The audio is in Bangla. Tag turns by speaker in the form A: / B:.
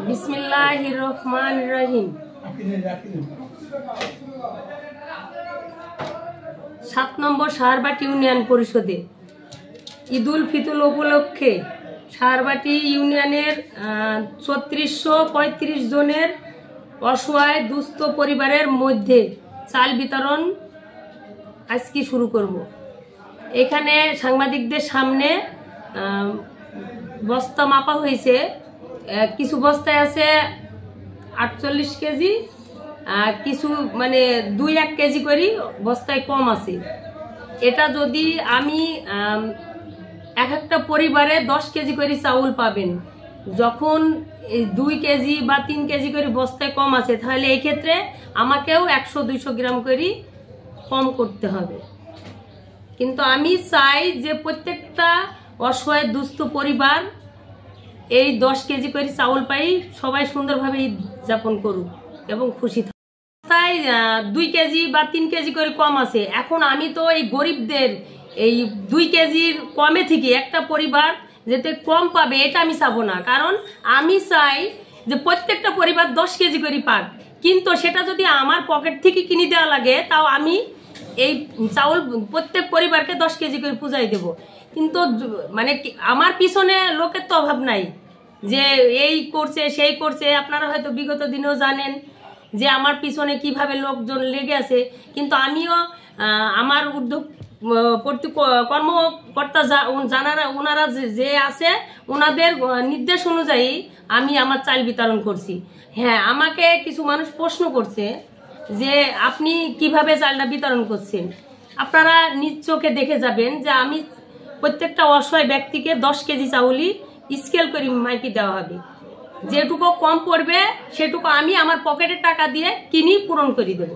A: बिस्मिल्लाहिर्रहमानिर्रहीम। 7 নম্বর সারবাটি ইউনিয়ন পরিষদে ঈদুল ফিতর উপলক্ষে সারবাটি ইউনিয়নের ৩৪৩৫ জনের অসহায় দুস্থ পরিবারের মধ্যে চাল বিতরণ আজকে শুরু করব। এখানে সাংবাদিকদের সামনে বস্তা মাপা হয়েছে। কিছু বস্তায় আছে 48 কেজি, কিছু মানে 2-1 কেজি করে বস্তায় কম আছে। এটা যদি আমি এক একটা পরিবারে 10 কেজি করে চাউল পাবেন, যখন 2 কেজি বা 3 কেজি করে বস্তায় কম আছে, তাহলে এই ক্ষেত্রে আমাকেও 100-200 গ্রাম করে কম করতে হবে। কিন্তু আমি চাই যে প্রত্যেকটা অসহায় দুস্থ পরিবার এই 10 কেজি করে চাউল পাই, সবাই সুন্দরভাবে ঈদ যাপন করুক এবং খুশি থাকুক। তাই 2 কেজি বা 3 কেজি করে কম আছে। এখন আমি তো এই গরিবদের এই 2 কেজির কমে থেকে একটা পরিবার যেতে কম পাবে এটা আমি চাবো না, কারণ আমি চাই যে প্রত্যেকটা পরিবার 10 কেজি করে পাক। কিন্তু সেটা যদি আমার পকেট থেকে কিনে দেওয়া লাগে, তাও আমি এই চাউল প্রত্যেক পরিবারকে 10 কেজি করে পূজাই দেব। কিন্তু মানে আমার পিছনে লোকের তো অভাব নাই যে এই করছে সেই করছে। আপনারা হয়তো বিগত দিনেও জানেন যে আমার পিছনে কিভাবে লোকজন লেগে আছে। কিন্তু আমিও আমার উদ্যোগ কর্মকর্তা ওনারা যে আছে ওনাদের নির্দেশ অনুযায়ী আমি আমার চাল বিতরণ করছি। হ্যাঁ, আমাকে কিছু মানুষ প্রশ্ন করছে যে আপনি কিভাবে চালটা বিতরণ করছেন। আপনারা নিজ চোখে দেখে যাবেন যে আমি প্রত্যেকটা অসহায় ব্যক্তিকে 10 কেজি চাউলই স্কেল করে মাইপি দেওয়া হবে। যেটুকু কম পড়বে সেটুকু আমি আমার পকেটের টাকা দিয়ে কিনি পূরণ করে দেবো।